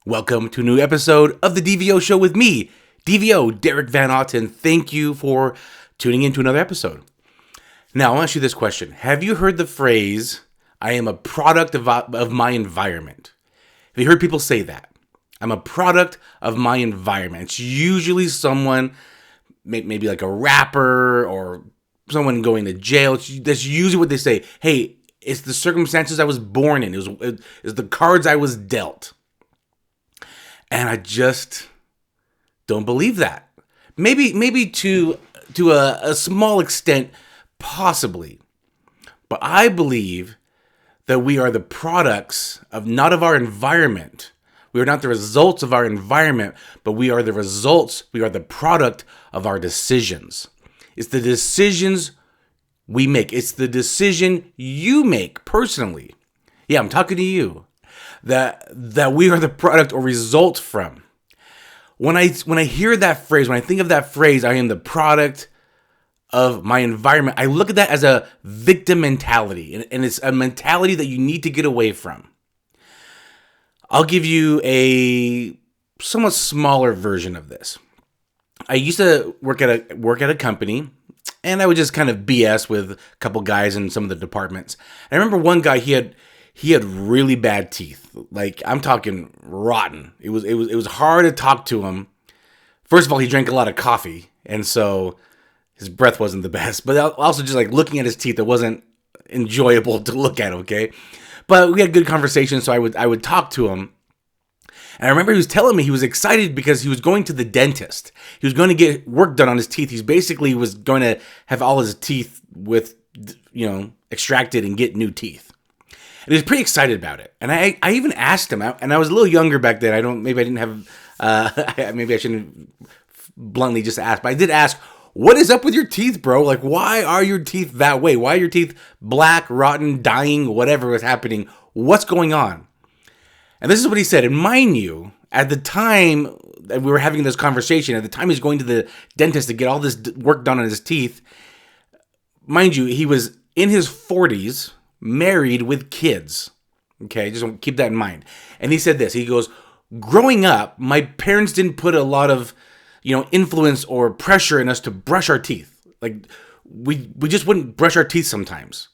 Welcome to a new episode of the DVO show with me, DVO, Derek Van Otten. Thank you for tuning in to another episode. Now, I'll ask you this question. Have you heard the phrase, I am a product of my environment? Have you heard people say that? I'm a product of my environment. It's usually someone, maybe like a rapper or someone going to jail. That's usually what they say. Hey, it's the circumstances I was born in. It's the cards I was dealt. And I just don't believe that. Maybe to a small extent, possibly. But I believe that we are the products of not of our environment. We are not the results of our environment, but we are the results, we are the product of our decisions. It's the decisions we make. It's the decision you make personally. Yeah, I'm talking to you. That we are the product or result from. When I hear that phrase, when I think of that phrase, I am the product of my environment, I look at that as a victim mentality, and it's a mentality that you need to get away from. I'll give you a somewhat smaller version of this. I used to work at a company, and I would just kind of BS with a couple guys in some of the departments. I remember one guy, he had really bad teeth. Like, I'm talking rotten. It was hard to talk to him. First of all, he drank a lot of coffee, and so his breath wasn't the best. But also just like looking at his teeth, it wasn't enjoyable to look at, okay? But we had good conversations, so I would talk to him. And I remember he was telling me he was excited because he was going to the dentist. He was going to get work done on his teeth. He basically was going to have all his teeth extracted and get new teeth. And he was pretty excited about it. And I even asked him, and I was a little younger back then. Maybe I shouldn't bluntly just ask, but I did ask, what is up with your teeth, bro? Like, why are your teeth that way? Why are your teeth black, rotten, dying, whatever was happening? What's going on? And this is what he said. And mind you, at the time that we were having this conversation, at the time he's going to the dentist to get all this work done on his teeth, mind you, he was in his 40s, married with kids. Okay, just keep that in mind. And he said this. He goes, growing up, my parents didn't put a lot of, influence or pressure in us to brush our teeth. Like, we just wouldn't brush our teeth sometimes.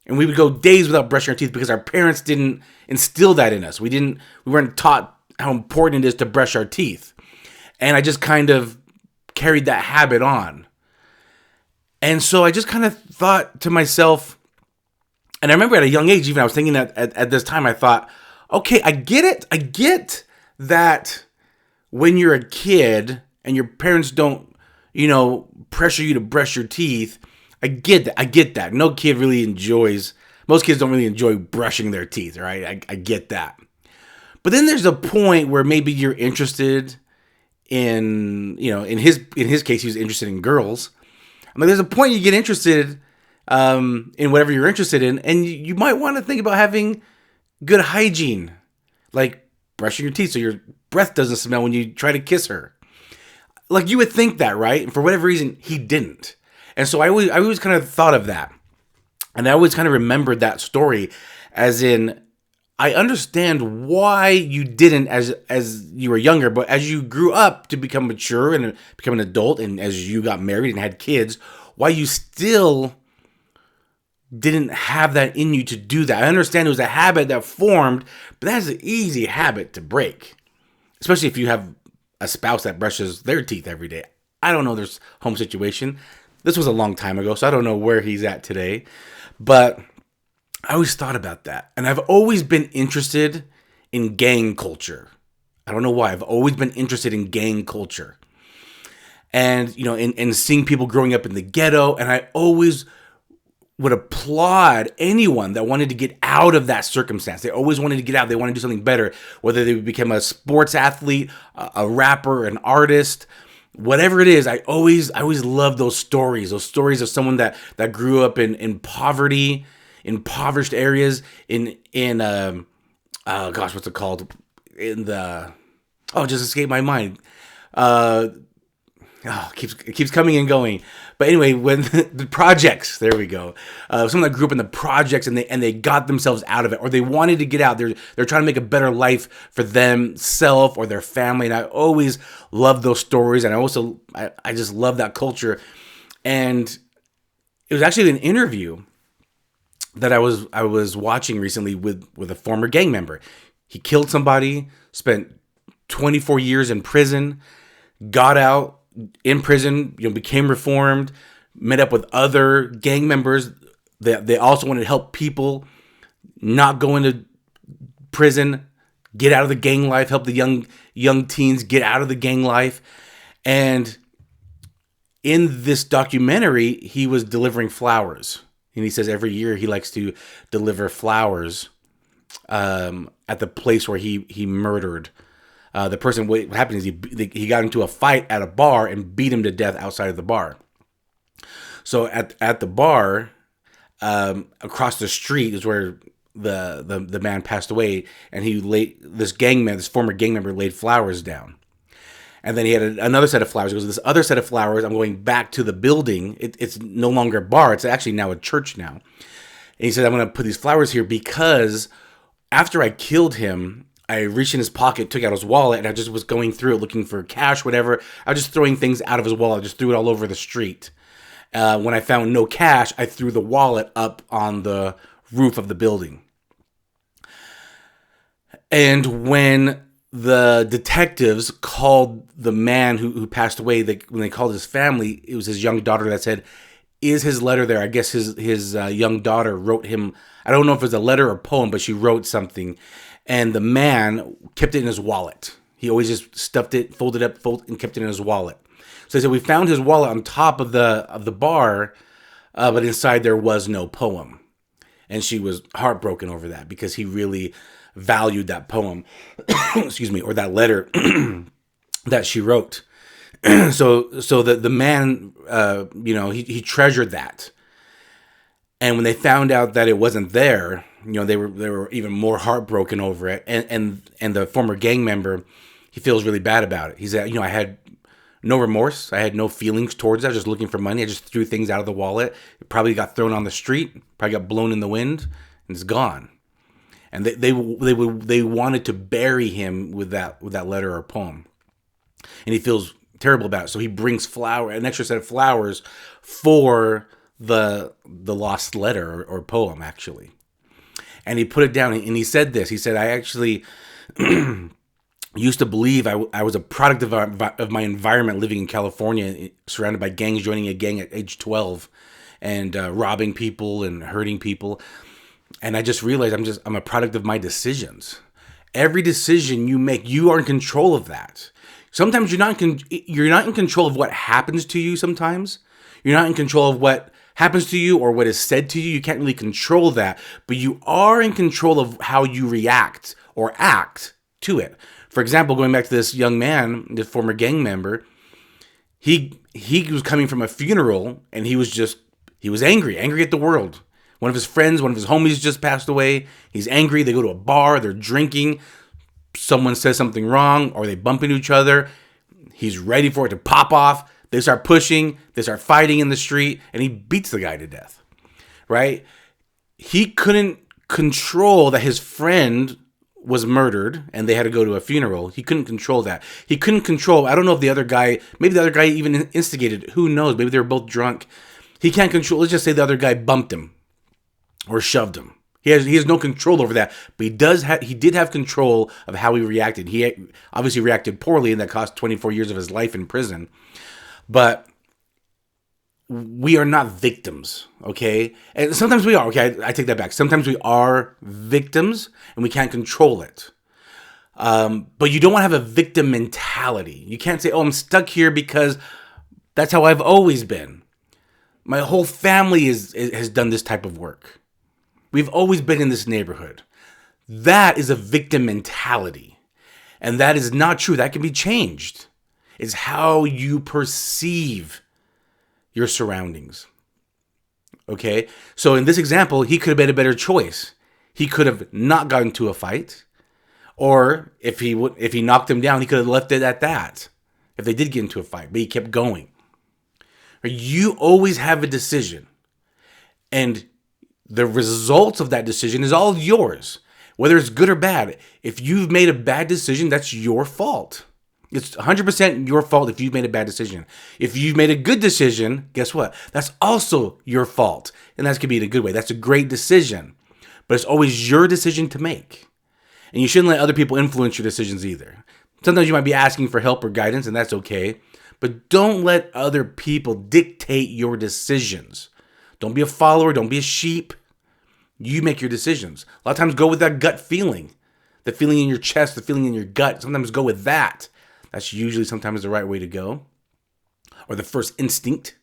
And we would go days without brushing our teeth because our parents didn't instill that in us. We weren't taught how important it is to brush our teeth. And I just kind of carried that habit on. And so I just kind of thought to myself, and I remember at a young age, even I was thinking that at this time, I thought, okay, I get it. I get that when you're a kid and your parents don't, pressure you to brush your teeth. I get that. I get that. No kid really enjoys, most kids don't really enjoy brushing their teeth, right? I get that. But then there's a point where maybe you're interested in, in his case, he was interested in girls. I mean, there's a point you get interested in whatever you're interested in, and you might want to think about having good hygiene, like brushing your teeth so your breath doesn't smell when you try to kiss her. Like, you would think that, right? And for whatever reason, he didn't. And so I always kind of thought of that, and I always kind of remembered that story, as in, I understand why you didn't as you were younger, but as you grew up to become mature and become an adult, and as you got married and had kids, why you still didn't have that in you to do that. I understand it was a habit that formed, but that's an easy habit to break, especially if you have a spouse that brushes their teeth every day. I don't know their home situation. This was a long time ago, so I don't know where he's at today, but I always thought about that. And I've always been interested in gang culture. I don't know why. I've always been interested in gang culture. And, in seeing people growing up in the ghetto, and I always would applaud anyone that wanted to get out of that circumstance. They always wanted to get out. They wanted to do something better, whether they would become a sports athlete, a rapper, an artist, whatever it is. I always love those stories of someone that grew up in poverty, impoverished areas, what's it called? Just escaped my mind. Oh, it keeps coming and going. But anyway, when the projects, there we go. Someone that grew up in the projects and they got themselves out of it, or they wanted to get out. They're trying to make a better life for themselves or their family. And I always love those stories, and I just love that culture. And it was actually an interview that I was watching recently with a former gang member. He killed somebody, spent 24 years in prison, got out in prison, became reformed, met up with other gang members. They also wanted to help people not go into prison, get out of the gang life, help the young teens get out of the gang life. And in this documentary, he was delivering flowers. And he says every year he likes to deliver flowers at the place where he murdered the person. What happened is he got into a fight at a bar and beat him to death outside of the bar. So at the bar, across the street is where the man passed away, and this former gang member laid flowers down. And then he had another set of flowers. He goes, this other set of flowers, I'm going back to the building. It's no longer a bar. It's actually now a church now. And he said, I'm going to put these flowers here because after I killed him, I reached in his pocket, took out his wallet, and I just was going through it looking for cash, whatever. I was just throwing things out of his wallet. I just threw it all over the street. When I found no cash, I threw the wallet up on the roof of the building. And when the detectives called the man who passed away, when they called his family, it was his young daughter that said, is his letter there? I guess his young daughter wrote him, I don't know if it was a letter or poem, but she wrote something. And the man kept it in his wallet. He always just stuffed it, folded up, and kept it in his wallet. So they said, we found his wallet on top of the bar, but inside there was no poem. And she was heartbroken over that because he really valued that poem, excuse me, or that letter that she wrote. So the man, he treasured that. And when they found out that it wasn't there, they were even more heartbroken over it. And the former gang member, he feels really bad about it. He said, I had no remorse. I had no feelings towards it. I was just looking for money. I just threw things out of the wallet. It probably got thrown on the street, probably got blown in the wind, and it's gone. And they wanted to bury him with that letter or poem. And he feels terrible about it. So he brings an extra set of flowers for the lost letter or poem, actually. And he put it down, and he said this. He said, I actually used to believe I was a product of my environment living in California, surrounded by gangs, joining a gang at age 12 and robbing people and hurting people. And I just realized I'm a product of my decisions. Every decision you make, you are in control of that. Sometimes you're not in control of what happens to you sometimes. You're not in control of what happens to you or what is said to you. You can't really control that, but you are in control of how you react or act to it. For example, going back to this young man, this former gang member, he was coming from a funeral and he was angry at the world. One of his friends, one of his homies just passed away. He's angry. They go to a bar, they're drinking. Someone says something wrong or they bump into each other. He's ready for it to pop off. They start pushing, they start fighting in the street, and he beats the guy to death, right? He couldn't control that his friend was murdered and they had to go to a funeral. He couldn't control that. He couldn't control, I don't know if maybe the other guy even instigated it. Who knows? Maybe they were both drunk. He can't control, let's just say the other guy bumped him or shoved him. He has no control over that, but he did have control of how he reacted. He obviously reacted poorly, and that cost 24 years of his life in prison. But we are not victims, okay? And sometimes we are, okay? I take that back. Sometimes we are victims, and we can't control it. But you don't want to have a victim mentality. You can't say, oh, I'm stuck here because that's how I've always been. My whole family has done this type of work. We've always been in this neighborhood. That is a victim mentality. And that is not true. That can be changed. It's how you perceive your surroundings. Okay? So in this example, he could have made a better choice. He could have not gotten into a fight. Or if he knocked him down, he could have left it at that. if they did get into a fight, but you kept going. You always have a decision. And the results of that decision is all yours, whether it's good or bad. If you've made a bad decision, that's your fault. It's 100% your fault if you've made a bad decision. If you've made a good decision, guess what? That's also your fault. And that could be in a good way. That's a great decision. But it's always your decision to make. And you shouldn't let other people influence your decisions either. Sometimes you might be asking for help or guidance, and that's okay. But don't let other people dictate your decisions. Don't be a follower. Don't be a sheep. You make your decisions. A lot of times go with that gut feeling. The feeling in your chest, the feeling in your gut. Sometimes go with that. That's usually sometimes the right way to go. Or the first instinct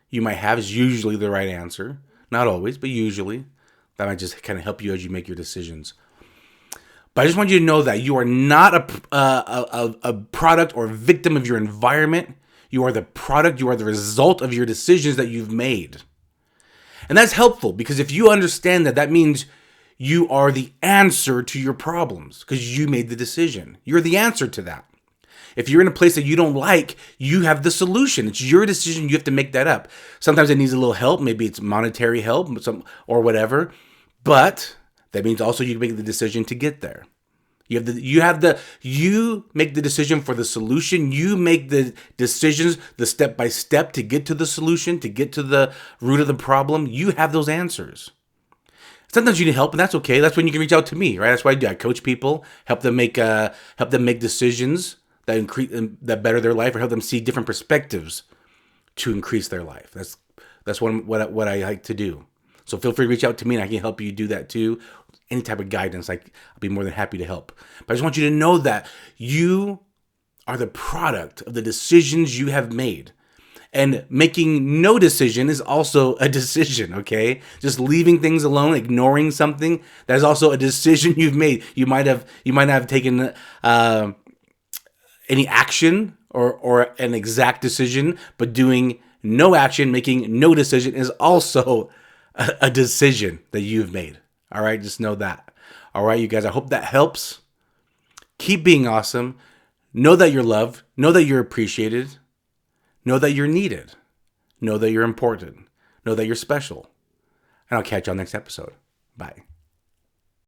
you might have is usually the right answer. Not always, but usually. That might just kind of help you as you make your decisions. But I just want you to know that you are not a product or a victim of your environment. You are the product, you are the result of your decisions that you've made. And that's helpful because if you understand that, that means you are the answer to your problems because you made the decision. You're the answer to that. If you're in a place that you don't like, you have the solution. It's your decision. You have to make that up. Sometimes it needs a little help. Maybe it's monetary help or whatever. But that means also you make the decision to get there. You make the decision for the solution. You make the decisions, the step by step to get to the solution, to get to the root of the problem. You have those answers. Sometimes you need help, and that's okay. That's when you can reach out to me, right? That's what I do. I coach people, help them make decisions that better their life, or help them see different perspectives to increase their life. That's what I like to do. So feel free to reach out to me, and I can help you do that too. Any type of guidance, I'll be more than happy to help. But I just want you to know that you are the product of the decisions you have made. And making no decision is also a decision, okay? Just leaving things alone, ignoring something, that is also a decision you've made. You might not have taken any action or an exact decision, but doing no action, making no decision is also a decision that you've made. All right, just know that. All right, you guys, I hope that helps. Keep being awesome. Know that you're loved. Know that you're appreciated. Know that you're needed. Know that you're important. Know that you're special. And I'll catch you on next episode. Bye.